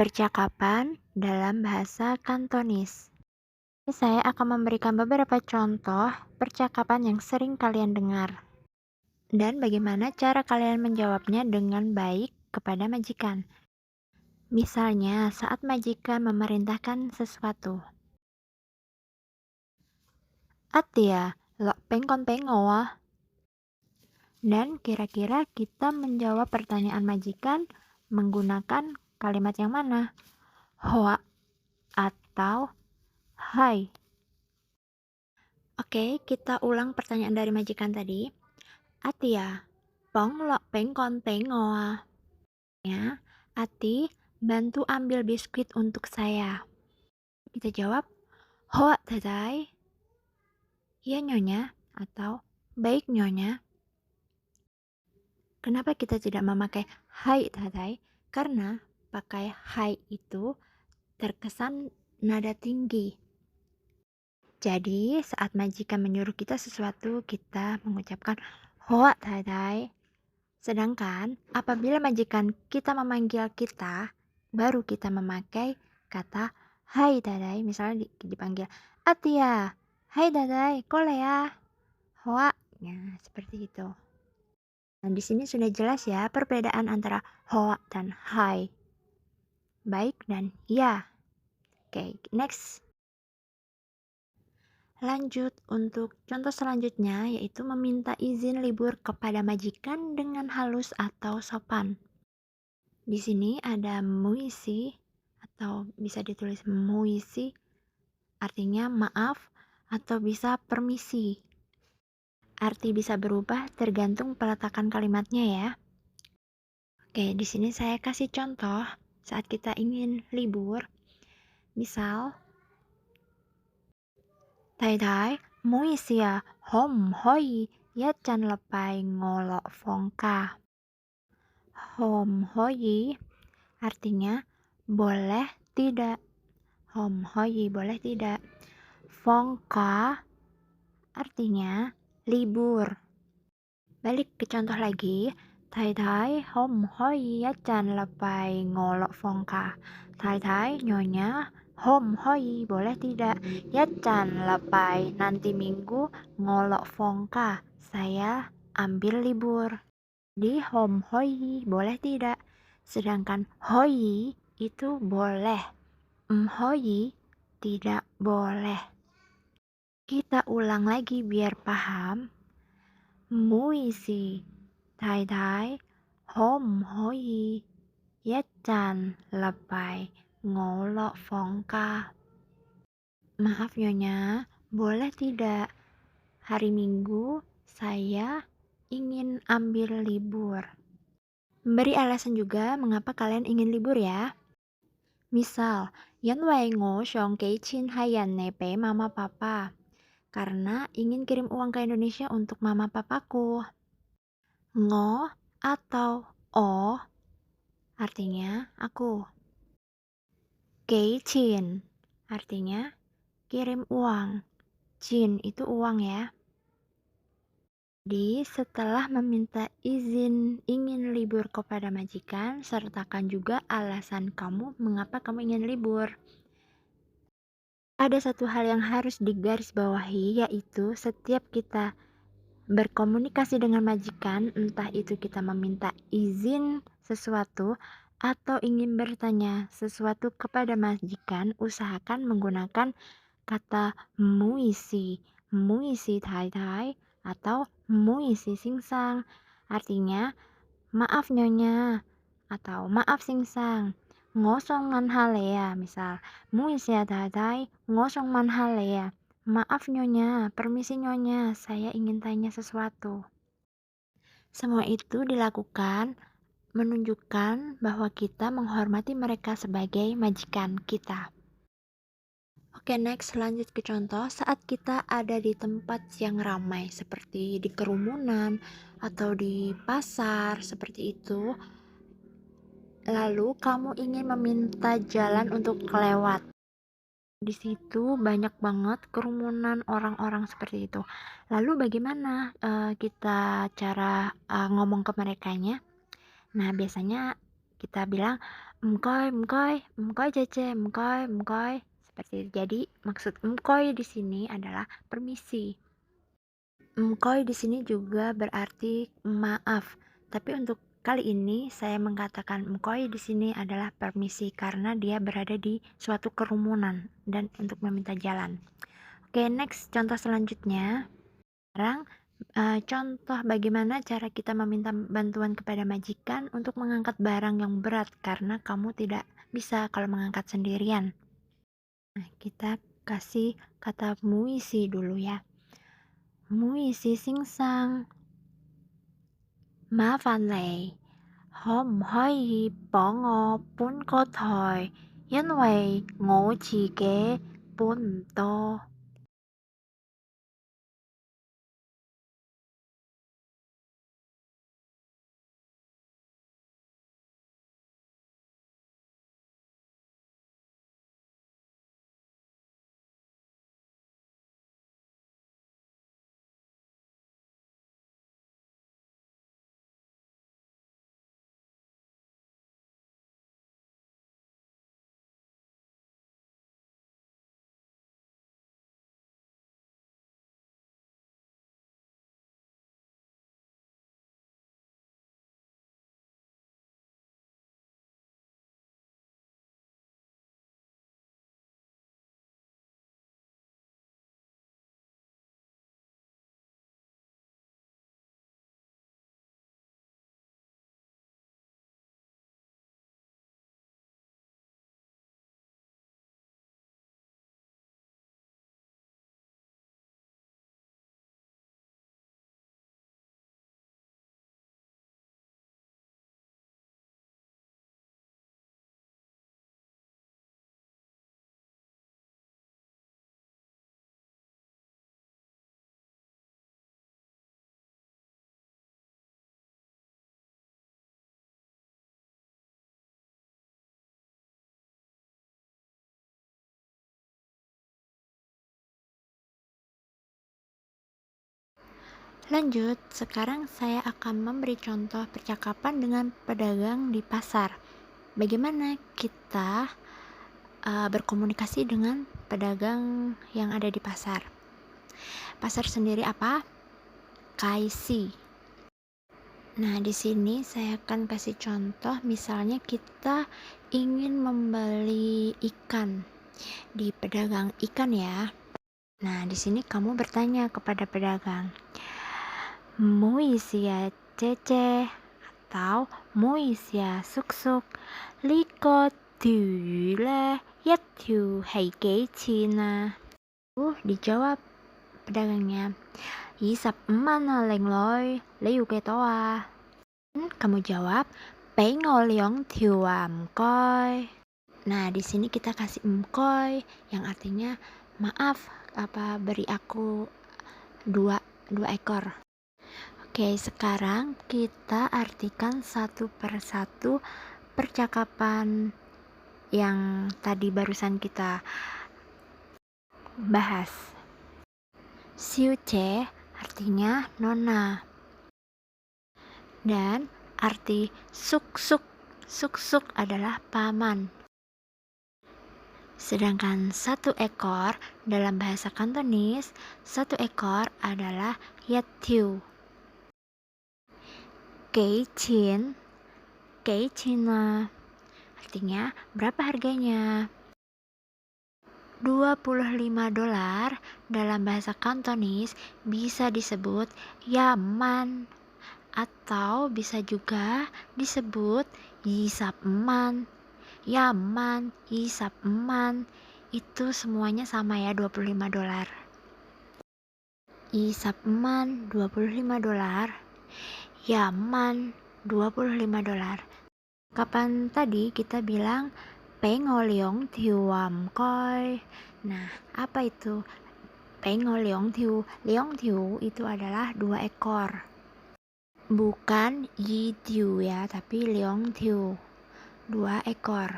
Percakapan dalam bahasa Kantonis. Saya akan memberikan beberapa contoh percakapan yang sering kalian dengar dan bagaimana cara kalian menjawabnya dengan baik kepada majikan. Misalnya, saat majikan memerintahkan sesuatu. Atia, lo pengkon pengoa. Dan kira-kira kita menjawab pertanyaan majikan menggunakan kalimat yang mana? Hoa atau hai. Oke, kita ulang pertanyaan dari majikan tadi. Atia, pong lo pengkon pengoa. Ya, Ati, bantu ambil biskuit untuk saya. Kita jawab, hoa tadai. Ya nyonya, atau baik nyonya. Kenapa kita tidak memakai hai tadai? Karena pakai hai itu terkesan nada tinggi. Jadi, saat majikan menyuruh kita sesuatu, kita mengucapkan hoa tadai. Sedangkan apabila majikan kita memanggil kita, baru kita memakai kata hai tadai. Misalnya dipanggil Atia, hai tadai, kole ya, hoa. Nah, seperti itu. Nah, di sini sudah jelas ya perbedaan antara hoa dan hai. Baik dan ya. Oke, next. Lanjut untuk contoh selanjutnya, yaitu meminta izin libur kepada majikan dengan halus atau sopan. Di sini ada muisi atau bisa ditulis muisi, artinya maaf atau bisa permisi. Arti bisa berubah tergantung peletakan kalimatnya ya. Oke, di sini saya kasih contoh saat kita ingin libur. Misal, Thầy muisia hom hoi ya chan lepai ngolo fongka. Hom hoi artinya boleh tidak. Hom hoi boleh tidak. Fongka artinya libur. Balik ke contoh lagi. Thầy hom hoi ya chan lepai ngolo fongka. Thầy nyonya hom hoi boleh tidak. Ya chan lepai nanti minggu ngolok fongka. Saya ambil libur. Di hom hoi boleh tidak. Sedangkan hoi itu boleh. Hoi tidak boleh. Kita ulang lagi biar paham. Muisi. Thầy hom hoi ya chan lepai ngolok fongka. Maaf nyonya, boleh tidak? Hari Minggu saya ingin ambil libur. Beri alasan juga mengapa kalian ingin libur ya. Misal, yan wei ngo xiong kei chin hayan nepe mama papa. Karena ingin kirim uang ke Indonesia untuk mama papaku. Ngo atau o artinya aku. Kei chin artinya kirim uang. Chin itu uang ya. Jadi setelah meminta izin ingin libur kepada majikan, sertakan juga alasan kamu mengapa kamu ingin libur. Ada satu hal yang harus digarisbawahi, yaitu setiap kita berkomunikasi dengan majikan, entah itu kita meminta izin sesuatu atau ingin bertanya sesuatu kepada majikan, usahakan menggunakan kata muisi, muisi thai atau muisi singsang. Artinya, maaf nyonya atau maaf singsang. Ngosong manhalea, misal muisi thai ngosong manhalea. Maaf nyonya, permisi nyonya, saya ingin tanya sesuatu. Semua itu dilakukan menunjukkan bahwa kita menghormati mereka sebagai majikan kita. Oke, next lanjut ke contoh saat kita ada di tempat yang ramai seperti di kerumunan atau di pasar seperti itu. Lalu kamu ingin meminta jalan untuk kelewat. Di situ banyak banget kerumunan orang-orang seperti itu. Lalu bagaimana kita cara ngomong ke merekanya? Nah, biasanya kita bilang Mengkoi Cece, mengkoi. Seperti itu. Jadi maksud mengkoi di sini adalah permisi. Mengkoi di sini juga berarti maaf. Tapi untuk kali ini saya mengatakan mengkoi di sini adalah permisi karena dia berada di suatu kerumunan dan untuk meminta jalan. Oke, next contoh selanjutnya. Sekarang contoh bagaimana cara kita meminta bantuan kepada majikan untuk mengangkat barang yang berat karena kamu tidak bisa kalau mengangkat sendirian. Nah, kita kasih kata muisi dulu ya. Muisi singsang. Ma fan lei. Kho hoi bỏ ngo bún có thòi.因為我自己搬唔多. Lanjut, sekarang saya akan memberi contoh percakapan dengan pedagang di pasar. Bagaimana kita berkomunikasi dengan pedagang yang ada di pasar. Pasar sendiri apa? Kaisi. Nah, di sini saya akan kasih contoh, misalnya kita ingin membeli ikan di pedagang ikan ya. Nah, di sini kamu bertanya kepada pedagang, Muisia cece atau Muisia suk-suk, liko tiu le yet tiu hei ge Cina. Dijawab pedagangnya, Yisap mana leng loi, liu ke toa. Kamu jawab, Pei ngoliong tiu mkoi. Nah, di sini kita kasih mkoi yang artinya maaf, beri aku dua ekor. Oke, sekarang kita artikan satu persatu percakapan yang tadi barusan kita bahas. Siuce artinya nona. Dan arti suk-suk adalah paman. Sedangkan satu ekor dalam bahasa Kantonis, satu ekor adalah yatiu. Keichin artinya berapa harganya? $25 dalam bahasa Kantonis bisa disebut yaman atau bisa juga disebut yisap eman. Yaman, yisap eman, itu semuanya sama ya, $25. Yisap eman $25, yaman $25. Kapan tadi kita bilang pengoliong tiwam koi. Nah, apa itu pengoliong tiu? Liong tiu itu adalah 2 ekor. Bukan yi tiu ya, tapi liong tiu. 2 ekor.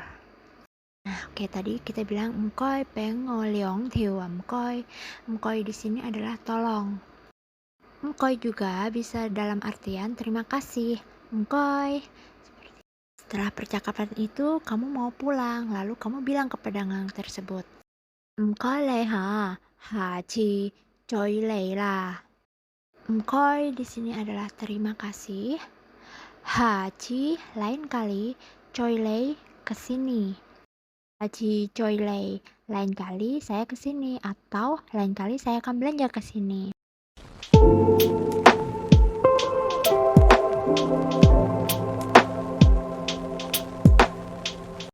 Nah, oke, tadi kita bilang mkoi pengoliong tiwam koi. Mkoi di sini adalah tolong. Mkoi juga bisa dalam artian terima kasih. Mkoi. Setelah percakapan itu, kamu mau pulang, lalu kamu bilang ke pedagang tersebut, "Mkoi ha, ha chi, choi lei lah." Mkoi di sini adalah terima kasih. Ha chi lain kali, choi lei kesini. Ha chi choi lei lain kali saya kesini atau lain kali saya akan belanja ke sini.